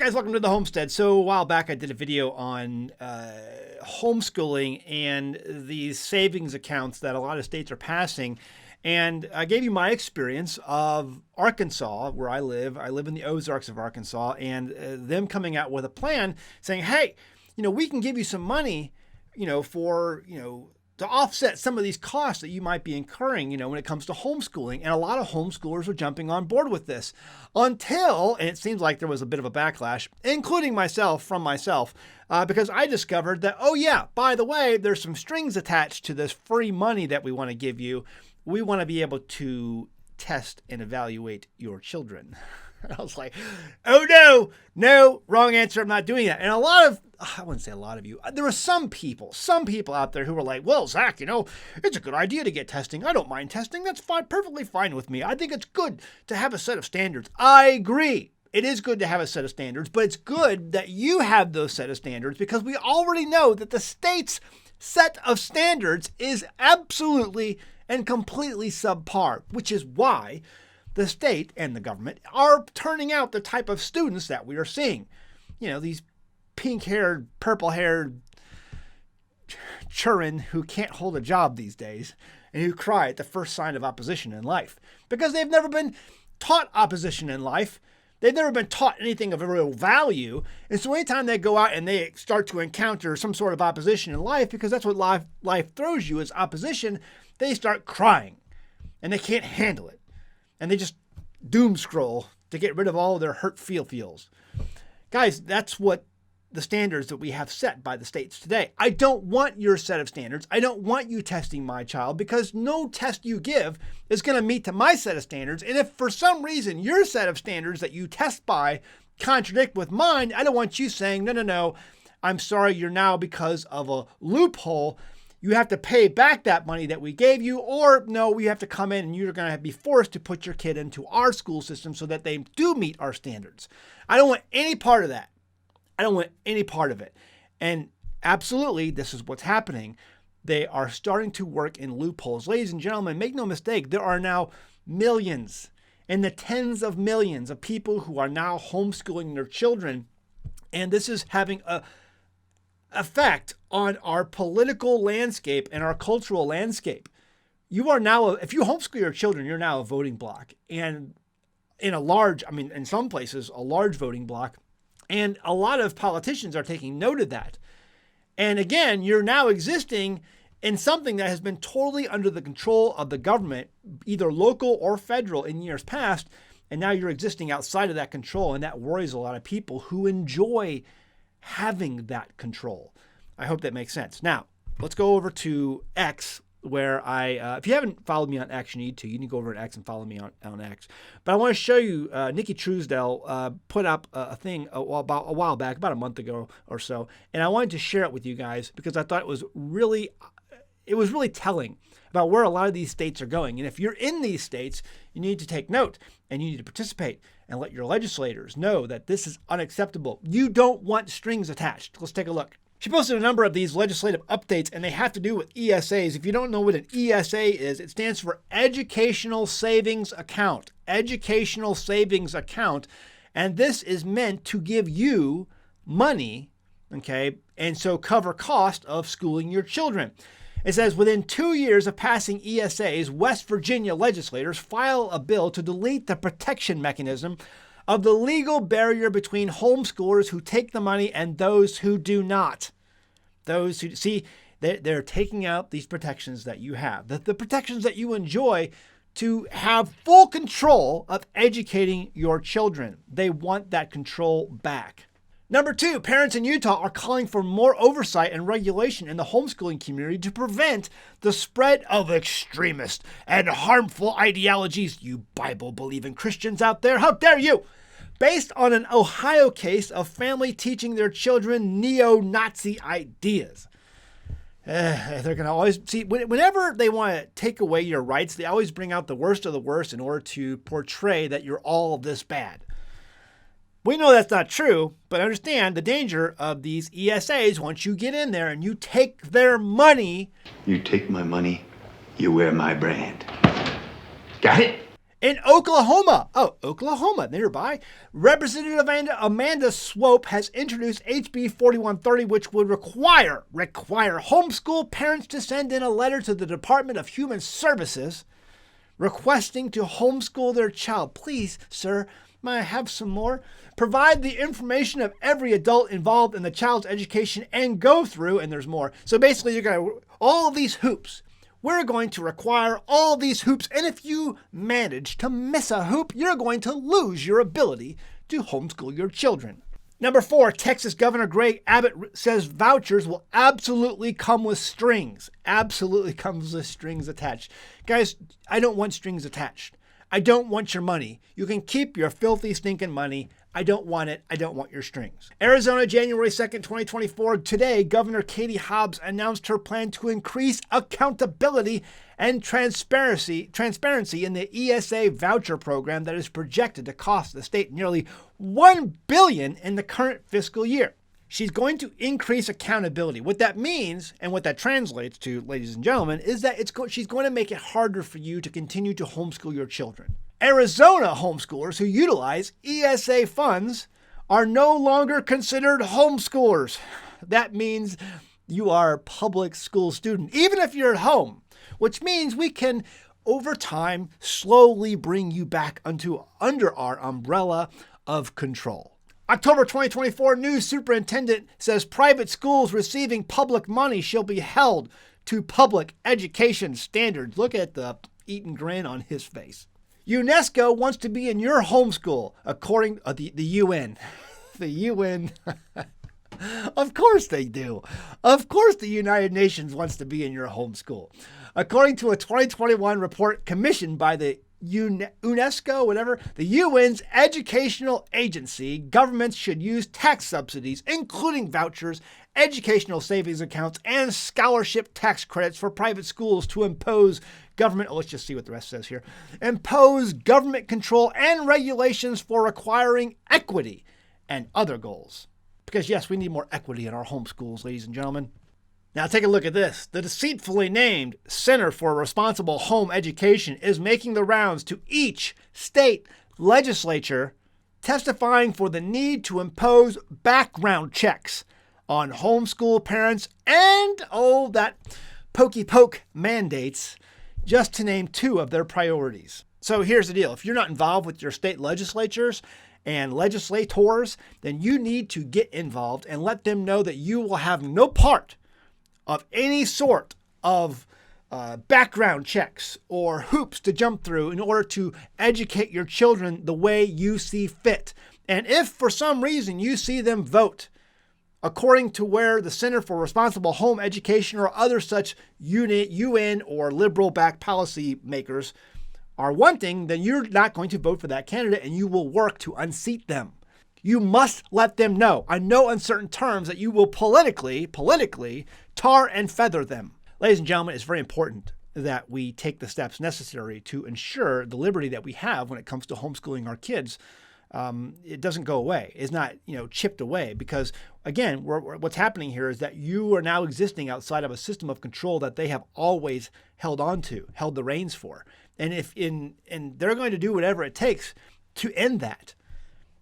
guys, welcome to the Homestead. So a while back I did a video on homeschooling and these savings accounts that a lot of states are passing. And I gave you my experience of Arkansas, where I live. I live in the OZARKs of Arkansas, and them coming out with a plan saying, hey, we can give you some money, to offset some of these costs that you might be incurring, when it comes to homeschooling. And a lot of homeschoolers are jumping on board with this until, and it seems like there was a bit of a backlash, including myself, because I discovered that, oh yeah, by the way, there's some strings attached to this free money that we want to give you. We want to be able to test and evaluate your children. I was like, oh no, wrong answer. I'm not doing that. And I wouldn't say a lot of you, there were some people out there who were like, well, Zach, it's a good idea to get testing. I don't mind testing. That's fine, perfectly fine with me. I think it's good to have a set of standards. I agree. It is good to have a set of standards, but it's good that you have those set of standards because we already know that the state's set of standards is absolutely and completely subpar, which is why the state and the government are turning out the type of students that we are seeing. These pink-haired, purple-haired children who can't hold a job these days and who cry at the first sign of opposition in life because they've never been taught opposition in life. They've never been taught anything of real value. And so anytime they go out and they start to encounter some sort of opposition in life, because that's what life throws you is opposition, they start crying and they can't handle it. And they just doom scroll to get rid of all of their hurt feels. Guys, that's what the standards that we have set by the states today. I don't want your set of standards. I don't want you testing my child because no test you give is going to meet to my set of standards. And if for some reason your set of standards that you test by contradict with mine, I don't want you saying, no, I'm sorry, you're now because of a loophole. You have to pay back that money that we gave you, or no, we have to come in and you're going to be forced to put your kid into our school system so that they do meet our standards. I don't want any part of that. I don't want any part of it. And absolutely, this is what's happening. They are starting to work in loopholes. Ladies and gentlemen, make no mistake, there are now millions and the tens of millions of people who are now homeschooling their children. And this is having a effect on our political landscape and our cultural landscape. You are now, if you homeschool your children, you're now a voting bloc. And in some places, a large voting bloc. And a lot of politicians are taking note of that. And again, you're now existing in something that has been totally under the control of the government, either local or federal in years past. And now you're existing outside of that control. And that worries a lot of people who enjoy having that control. I hope that makes sense. Now, let's go over to X, where if you haven't followed me on X, you need to. You need to go over to X and follow me on X. But I want to show you, Nikki Truesdell put up a thing a while back, about a month ago or so, and I wanted to share it with you guys because I thought it was really telling about where a lot of these states are going. And if you're in these states, you need to take note and you need to participate and let your legislators know that this is unacceptable. You don't want strings attached. Let's take a look. She posted a number of these legislative updates, and they have to do with ESAs. If you don't know what an ESA is, it stands for Educational Savings Account. Educational Savings Account. And this is meant to give you money, okay, and so cover cost of schooling your children. It says, within 2 years of passing ESAs, West Virginia legislators file a bill to delete the protection mechanism of the legal barrier between homeschoolers who take the money and those who do not. Those who see, they're taking out these protections that you have, the protections that you enjoy to have full control of educating your children. They want that control back. Number 2, parents in Utah are calling for more oversight and regulation in the homeschooling community to prevent the spread of extremist and harmful ideologies. You Bible-believing Christians out there, how dare you! Based on an Ohio case of family teaching their children neo-Nazi ideas. They're going to always see, whenever they want to take away your rights, they always bring out the worst of the worst in order to portray that you're all this bad. We know that's not true, but understand the danger of these ESAs. Once you get in there and you take their money. You take my money, you wear my brand. Got it? In Oklahoma, nearby, Representative Amanda Swope has introduced HB 4130, which would require homeschool parents to send in a letter to the Department of Human Services requesting to homeschool their child. Please, sir, may I have some more? Provide the information of every adult involved in the child's education and go through, and there's more. So basically, you're going to, all these hoops. We're going to require all these hoops, and if you manage to miss a hoop, you're going to lose your ability to homeschool your children. Number 4, Texas Governor Greg Abbott says vouchers will absolutely come with strings. Absolutely comes with strings attached. Guys, I don't want strings attached. I don't want your money. You can keep your filthy, stinking money. I don't want it. I don't want your strings. Arizona, January 2nd, 2024. Today, Governor Katie Hobbs announced her plan to increase accountability and transparency in the ESA voucher program that is projected to cost the state nearly $1 billion in the current fiscal year. She's going to increase accountability. What that means, and what that translates to, ladies and gentlemen, is that she's going to make it harder for you to continue to homeschool your children. Arizona homeschoolers who utilize ESA funds are no longer considered homeschoolers. That means you are a public school student, even if you're at home, which means we can, over time, slowly bring you back under our umbrella of control. October 2024, new superintendent says private schools receiving public money shall be held to public education standards. Look at the eaten grin on his face. UNESCO wants to be in your homeschool, according to the UN. The UN. Of course they do. Of course the United Nations wants to be in your homeschool. According to a 2021 report commissioned by the UNESCO, the UN's educational agency, governments should use tax subsidies, including vouchers, educational savings accounts, and scholarship tax credits for private schools to impose government, let's just see what the rest says here, impose government control and regulations for requiring equity and other goals. Because yes, we need more equity in our homeschools, ladies and gentlemen. Now take a look at this. The deceitfully named Center for Responsible Home Education is making the rounds to each state legislature, testifying for the need to impose background checks on homeschool parents and, that pokey poke mandates, just to name 2 of their priorities. So here's the deal. If you're not involved with your state legislatures and legislators, then you need to get involved and let them know that you will have no part of any sort of background checks or hoops to jump through in order to educate your children the way you see fit. And if for some reason you see them vote according to where the Center for Responsible Home Education or other such UN or liberal-backed policy makers are wanting, then you're not going to vote for that candidate and you will work to unseat them. You must let them know on no uncertain terms that you will politically tar and feather them. Ladies and gentlemen, it's very important that we take the steps necessary to ensure the liberty that we have when it comes to homeschooling our kids. It doesn't go away. It's not, chipped away, because again, what's happening here is that you are now existing outside of a system of control that they have always held the reins for. And and they're going to do whatever it takes to end that.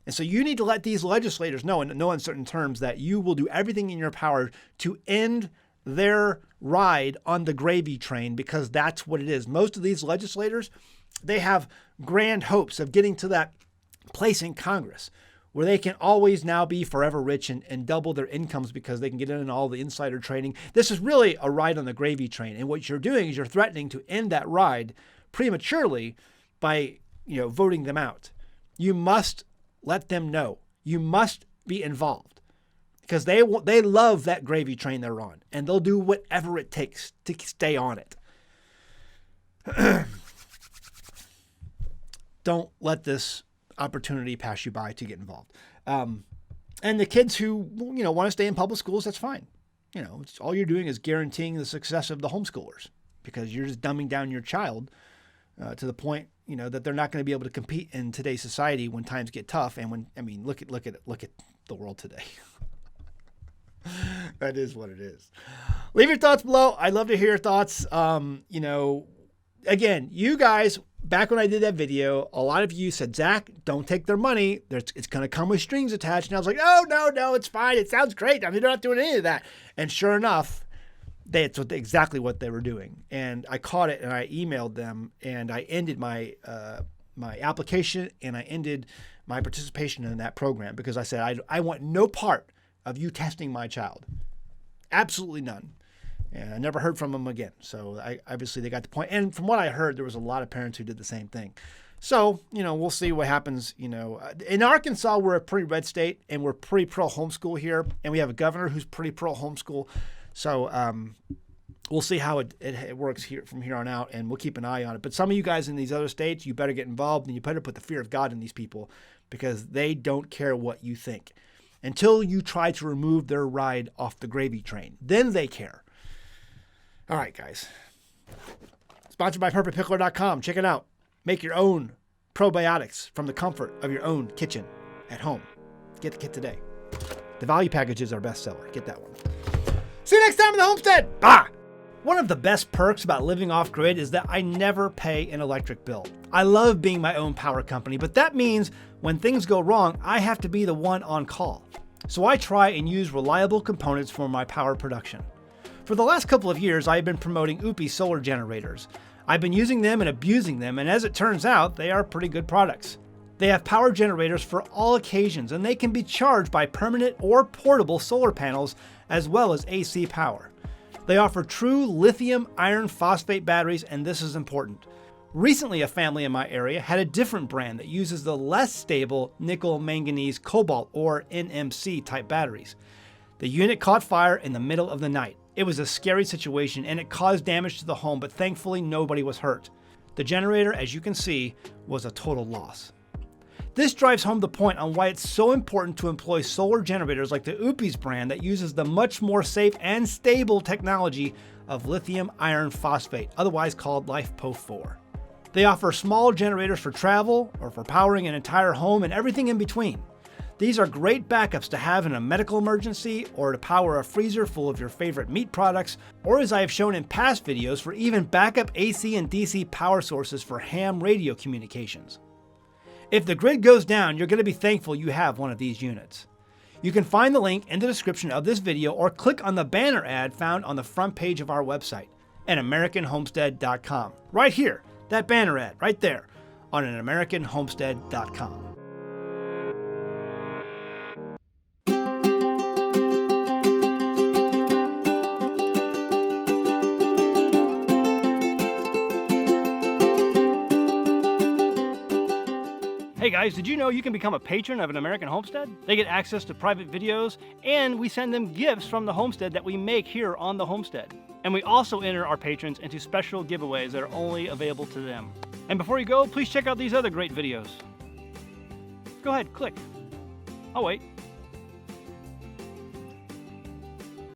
And so you need to let these legislators know in no uncertain terms that you will do everything in your power to end their ride on the gravy train, because that's what it is. Most of these legislators, they have grand hopes of getting to that place in Congress where they can always now be forever rich and double their incomes because they can get in all the insider trading. This is really a ride on the gravy train. And what you're doing is you're threatening to end that ride prematurely by, voting them out. You must let them know. You must be involved, because they love that gravy train they're on, and they'll do whatever it takes to stay on it. Don't let this opportunity pass you by to get involved. And the kids who want to stay in public schools, that's fine. All you're doing is guaranteeing the success of the homeschoolers, because you're just dumbing down your child to the point that they're not going to be able to compete in today's society when times get tough. And look at the world today. That is what it is. Leave your thoughts below. I'd love to hear your thoughts. again, you guys, back when I did that video, a lot of you said, Zach, don't take their money. It's going to come with strings attached. And I was like, oh, no, it's fine. It sounds great. I mean, they're not doing any of that. And sure enough, it's exactly what they were doing. And I caught it and I emailed them and I ended my application and I ended my participation in that program because I said, I want no part of you testing my child. Absolutely none. And I never heard from them again. So obviously they got the point. And from what I heard, there was a lot of parents who did the same thing. So, we'll see what happens. In Arkansas, we're a pretty red state and we're pretty pro homeschool here. And we have a governor who's pretty pro homeschool. So we'll see how it works here from here on out, and we'll keep an eye on it. But some of you guys in these other states, you better get involved, and you better put the fear of God in these people because they don't care what you think until you try to remove their ride off the gravy train. Then they care. All right, guys. Sponsored by PerfectPickler.com. Check it out. Make your own probiotics from the comfort of your own kitchen at home. Get the kit today. The value package is our bestseller. Get that one. See you next time in the Homestead. Bye. One of the best perks about living off-grid is that I never pay an electric bill. I love being my own power company, but that means when things go wrong, I have to be the one on call. So I try and use reliable components for my power production. For the last couple of years, I have been promoting OUPES solar generators. I've been using them and abusing them, and as it turns out, they are pretty good products. They have power generators for all occasions, and they can be charged by permanent or portable solar panels, as well as AC power. They offer true lithium iron phosphate batteries, and this is important. Recently, a family in my area had a different brand that uses the less stable nickel manganese cobalt or NMC type batteries. The unit caught fire in the middle of the night. It was a scary situation and it caused damage to the home, but thankfully nobody was hurt. The generator, as you can see, was a total loss. This drives home the point on why it's so important to employ solar generators like the OUPES brand that uses the much more safe and stable technology of lithium iron phosphate, otherwise called LiFePO4. They offer small generators for travel or for powering an entire home and everything in between. These are great backups to have in a medical emergency or to power a freezer full of your favorite meat products, or as I have shown in past videos, for even backup AC and DC power sources for ham radio communications. If the grid goes down, you're going to be thankful you have one of these units. You can find the link in the description of this video or click on the banner ad found on the front page of our website at AmericanHomestead.com. Right here, that banner ad right there on AmericanHomestead.com. Hey guys, did you know you can become a patron of an American Homestead? They get access to private videos, and we send them gifts from the homestead that we make here on the homestead. And we also enter our patrons into special giveaways that are only available to them. And before you go, please check out these other great videos. Go ahead, click. Oh wait.